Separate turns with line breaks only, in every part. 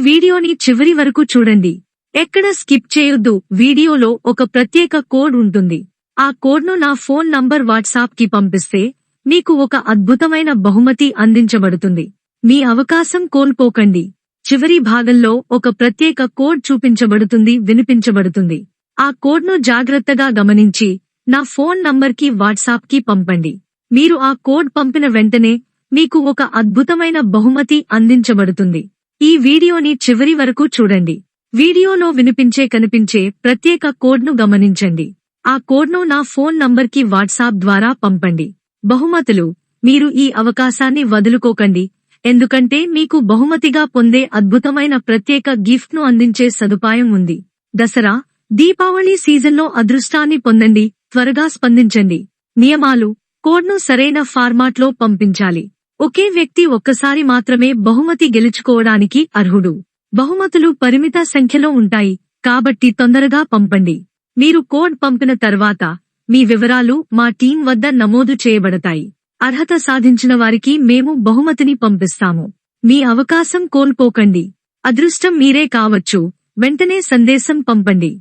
వీడియోని చివరి వరకు చూడండి. ఎక్కడ స్కిప్ చేయొద్దు. వీడియోలో ఒక ప్రత్యేక కోడ్ ఉంటుంది. ఆ కోడ్ను నా ఫోన్ నంబర్ వాట్సాప్ కి పంపిస్తే మీకు ఒక అద్భుతమైన బహుమతి అందించబడుతుంది. మీ అవకాశం కోల్పోకండి. చివరి భాగంలో ఒక ప్రత్యేక కోడ్ చూపించబడుతుంది, వినిపించబడుతుంది. ఆ కోడ్ను జాగ్రత్తగా గమనించి నా ఫోన్ నంబర్కి వాట్సాప్ కి పంపండి. మీరు ఆ కోడ్ పంపిన వెంటనే మీకు ఒక అద్భుతమైన బహుమతి అందించబడుతుంది. ఈ వీడియోని చివరి వరకు చూడండి. వీడియోలో కనిపించే ప్రత్యేక కోడ్ను గమనించండి. ఆ కోడ్ను నా ఫోన్ నంబర్కి వాట్సాప్ ద్వారా పంపండి. బహుమతులు. మీరు ఈ అవకాశాన్ని వదులుకోకండి, ఎందుకంటే మీకు బహుమతిగా పొందే అద్భుతమైన ప్రత్యేక గిఫ్ట్ ను అందించే సదుపాయం ఉంది. దసరా, దీపావళి సీజన్లో అదృష్టాన్ని పొందండి. త్వరగా స్పందించండి. నియమాలు: కోడ్ను సరైన ఫార్మాట్లో పంపించాలి. ఒకే వ్యక్తి ఒక్కసారి మాత్రమే బహుమతి గెలుచుకోవడానికి అర్హుడు. బహుమతులు పరిమిత సంఖ్యలో ఉంటాయి, కాబట్టి తొందరగా పంపండి. మీరు కోడ్ పంపిన తర్వాత మీ వివరాలు మా టీం వద్ద నమోదు చేయబడతాయి. అర్హత సాధించిన వారికి మేము బహుమతిని పంపిస్తాము. మీ అవకాశం కోల్పోకండి. అదృష్టం మీరే కావచ్చు. వెంటనే సందేశం పంపండి.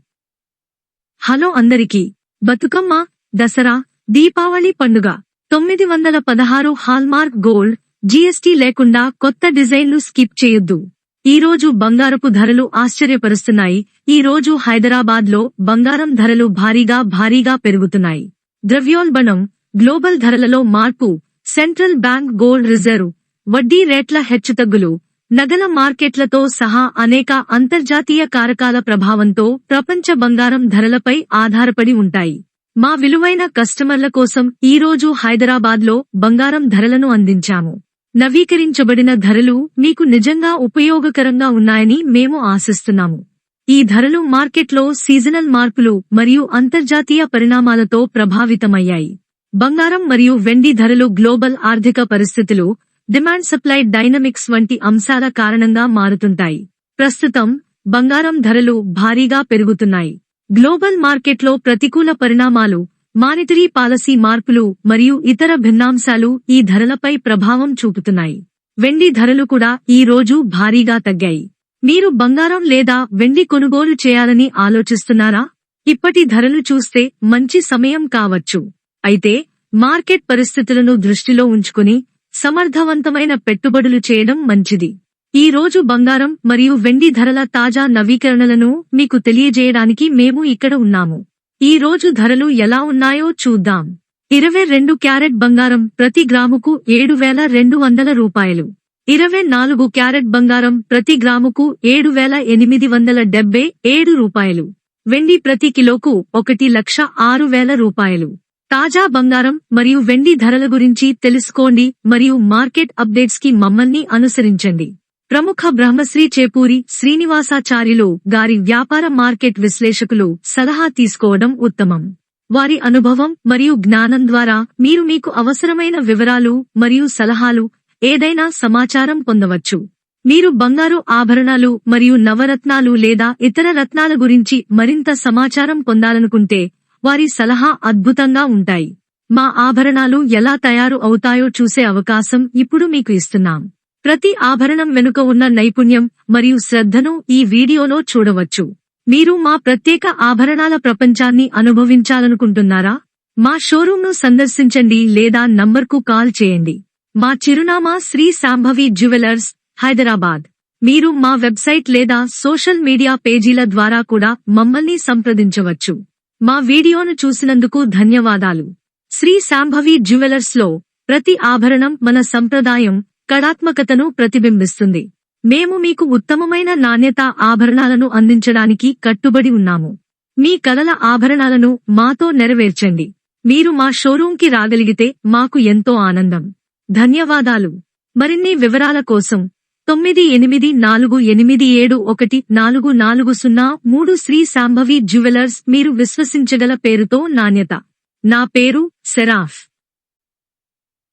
హలో అందరికీ. బతుకమ్మ, దసరా, దీపావళి పండుగ 916 హాల్మార్క్ గోల్డ్, జీఎస్టీ లేకుండా కొత్త డిజైన్లు స్కిప్ చేయొద్దు. ఈ రోజు బంగారపు ధరలు ఆశ్చర్యపరుస్తున్నాయి. ఈ రోజు హైదరాబాద్ లో బంగారం ధరలు భారీగా పెరుగుతున్నాయి. ద్రవ్యోల్బణం, గ్లోబల్ ధరలలో మార్పు, సెంట్రల్ బ్యాంక్ గోల్డ్ రిజర్వ్, వడ్డీ రేట్ల హెచ్చుతగ్గులు, నగల మార్కెట్లతో సహా అనేక అంతర్జాతీయ కారకాల ప్రభావంతో ప్రపంచ బంగారం ధరలపై ఆధారపడి ఉంటాయి. మా విలువైన కస్టమర్ల కోసం ఈ రోజు హైదరాబాద్ లో బంగారం ధరలను అందించాము. నవీకరించబడిన ధరలు మీకు నిజంగా ఉపయోగకరంగా ఉన్నాయని మేము ఆశిస్తున్నాము. ఈ ధరలు మార్కెట్లో సీజనల్ మార్పులు మరియు అంతర్జాతీయ పరిణామాలతో ప్రభావితమయ్యాయి. బంగారం మరియు వెండి ధరలు గ్లోబల్ ఆర్థిక పరిస్థితులు, డిమాండ్ సప్లై డైనమిక్స్ వంటి అంశాల కారణంగా మారుతుంటాయి. ప్రస్తుతం బంగారం ధరలు భారీగా పెరుగుతున్నాయి. గ్లోబల్ మార్కెట్లో ప్రతికూల పరిణామాలు, మానిటరీ పాలసీ మార్పులు మరియు ఇతర భిన్నాంశాలు ఈ ధరలపై ప్రభావం చూపుతున్నాయి. వెండి ధరలు కూడా ఈ రోజు భారీగా తగ్గాయి. మీరు బంగారం లేదా వెండి కొనుగోలు చేయాలని ఆలోచిస్తున్నారా? ఇప్పటి ధరలు చూస్తే మంచి సమయం కావచ్చు. అయితే మార్కెట్ పరిస్థితులను దృష్టిలో ఉంచుకుని సమర్థవంతమైన పెట్టుబడులు చేయడం మంచిది. ఈ రోజు బంగారం మరియు వెండి ధరల తాజా నవీకరణలను మీకు తెలియజేయడానికి మేము ఇక్కడ ఉన్నాము. ఈ రోజు ధరలు ఎలా ఉన్నాయో చూద్దాం. 22 క్యారెట్ బంగారం ప్రతి గ్రాముకు 7,200 రూపాయలు. 24 క్యారెట్ బంగారం ప్రతి గ్రాముకు 7,877 రూపాయలు. వెండి ప్రతి కిలోకు 1,06,000 రూపాయలు. తాజా బంగారం మరియు వెండి ధరల గురించి తెలుసుకోండి మరియు మార్కెట్ అప్డేట్స్ కి మమ్మల్ని అనుసరించండి. ప్రముఖ బ్రహ్మశ్రీ చేపూరి శ్రీనివాసాచార్యులు గారి వ్యాపార మార్కెట్ విశ్లేషకులు సలహా తీసుకోవడం ఉత్తమం. వారి అనుభవం మరియు జ్ఞానం ద్వారా మీరు మీకు అవసరమైన వివరాలు మరియు సలహాలు, ఏదైనా సమాచారం పొందవచ్చు. మీరు బంగారు ఆభరణాలు మరియు నవరత్నాలు లేదా ఇతర రత్నాల గురించి మరింత సమాచారం పొందాలనుకుంటే వారి సలహా అద్భుతంగా ఉంటాయి. మా ఆభరణాలు ఎలా తయారు అవుతాయో చూసే అవకాశం ఇప్పుడు మీకు ఇస్తున్నాం. ప్రతి ఆభరణం వెనుక ఉన్న నైపుణ్యం మరియు శ్రద్ధను ఈ వీడియోలో చూడవచ్చు. మీరు మా ప్రత్యేక ఆభరణాల ప్రపంచాన్ని అనుభవించాలనుకుంటున్నారా? మా షోరూంను సందర్శించండి లేదా నంబర్కు కాల్ చేయండి. మా చిరునామా శ్రీ శాంభవి జ్యువెలర్స్, హైదరాబాద్. మీరు మా వెబ్సైట్ లేదా సోషల్ మీడియా పేజీల ద్వారా కూడా మమ్మల్ని సంప్రదించవచ్చు. మా వీడియోను చూసినందుకు ధన్యవాదాలు. శ్రీ శాంభవి జ్యువెలర్స్ లో ప్రతి ఆభరణం మన సంప్రదాయం, కళాత్మకతను ప్రతిబింబిస్తుంది. మేము మీకు ఉత్తమమైన నాణ్యత ఆభరణాలను అందించడానికి కట్టుబడి ఉన్నాము. మీ కలల ఆభరణాలను మాతో నెరవేర్చండి. మీరు మా షోరూంకి రాగలిగితే మాకు ఎంతో ఆనందం. ధన్యవాదాలు. మరిన్ని వివరాల కోసం 9848714403 శ్రీ శాంభవి జ్యువెలర్స్, మీరు విశ్వసించగల పేరుతో నాణ్యత. నా పేరు సెరాఫ్.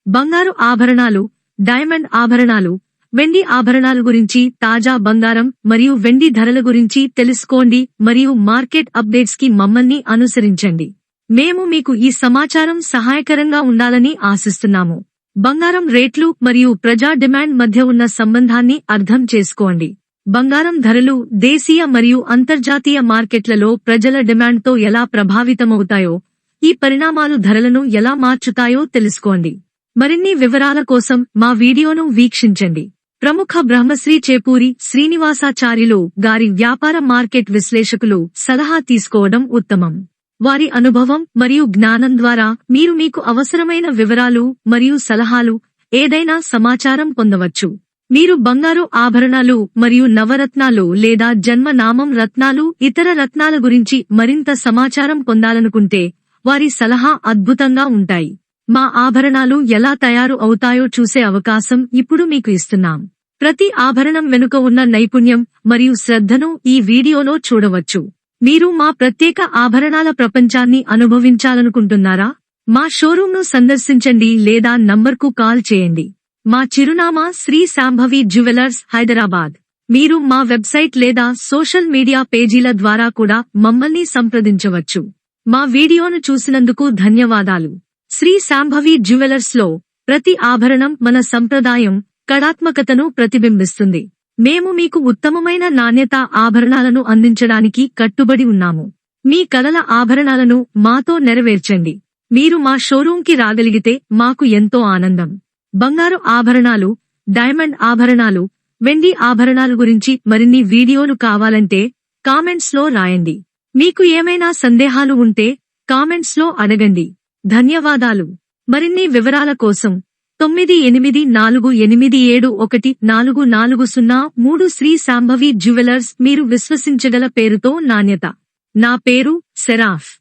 బంగారు ఆభరణాలు, డైమండ్ ఆభరణాలు, వెండి ఆభరణాల గురించి, తాజా బంగారం మరియు వెండి ధరల గురించి తెలుసుకోండి మరియు మార్కెట్ అప్డేట్స్ కి మమ్మల్ని అనుసరించండి. మేము మీకు ఈ సమాచారం సహాయకరంగా ఉండాలని ఆశిస్తున్నాము. బంగారం రేట్లు మరియు ప్రజా డిమాండ్ మధ్య ఉన్న సంబంధాన్ని అర్థం చేసుకోండి. బంగారం ధరలు దేశీయ మరియు అంతర్జాతీయ మార్కెట్లలో ప్రజల డిమాండ్తో ఎలా ప్రభావితమవుతాయో, ఈ పరిణామాలు ధరలను ఎలా మార్చుతాయో తెలుసుకోండి. మరిన్ని వివరాల కోసం మా వీడియోను వీక్షించండి. ప్రముఖ బ్రహ్మశ్రీ చేపూరి శ్రీనివాసాచార్యులు గారి వ్యాపార మార్కెట్ విశ్లేషకులు సలహా తీసుకోవడం ఉత్తమం. వారి అనుభవం మరియు జ్ఞానం ద్వారా మీరు మీకు అవసరమైన వివరాలు మరియు సలహాలు, ఏదైనా సమాచారం పొందవచ్చు. మీరు బంగారు ఆభరణాలు మరియు నవరత్నాలు లేదా జన్మనామం రత్నాలు, ఇతర రత్నాల గురించి మరింత సమాచారం పొందాలనుకుంటే వారి సలహా అద్భుతంగా ఉంటాయి. మా ఆభరణాలు ఎలా తయారు అవుతాయో చూసే అవకాశం ఇప్పుడు మీకు ఇస్తున్నాం. ప్రతి ఆభరణం వెనుక ఉన్న నైపుణ్యం మరియు శ్రద్ధను ఈ వీడియోలో చూడవచ్చు. మీరు మా ప్రత్యేక ఆభరణాల ప్రపంచాన్ని అనుభవించాలనుకుంటున్నారా? మా షోరూంను సందర్శించండి లేదా నంబర్కు కాల్ చేయండి. మా చిరునామా శ్రీ శాంభవి జ్యువెలర్స్, హైదరాబాద్. మీరు మా వెబ్సైట్ లేదా సోషల్ మీడియా పేజీల ద్వారా కూడా మమ్మల్ని సంప్రదించవచ్చు. మా వీడియోను చూసినందుకు ధన్యవాదాలు. శ్రీ శాంభవి జ్యువెలర్స్లో ప్రతి ఆభరణం మన సంప్రదాయం, కళాత్మకతను ప్రతిబింబిస్తుంది. మేము మీకు ఉత్తమమైన నాణ్యత ఆభరణాలను అందించడానికి కట్టుబడి ఉన్నాము. మీ కలల ఆభరణాలను మాతో నెరవేర్చండి. మీరు మా షోరూంకి రాగలిగితే మాకు ఎంతో ఆనందం. బంగారు ఆభరణాలు, డైమండ్ ఆభరణాలు, వెండి ఆభరణాలు గురించి మరిన్ని వీడియోలు కావాలంటే కామెంట్స్ లో రాయండి. మీకు ఏమైనా సందేహాలు ఉంటే కామెంట్స్ లో అడగండి. ధన్యవాదాలు. మరిన్ని వివరాల కోసం 9848714403 శ్రీ శాంభవి జ్యువెలర్స్, మీరు విశ్వసించగల పేరుతో నాణ్యత. నా పేరు సెరాఫ్.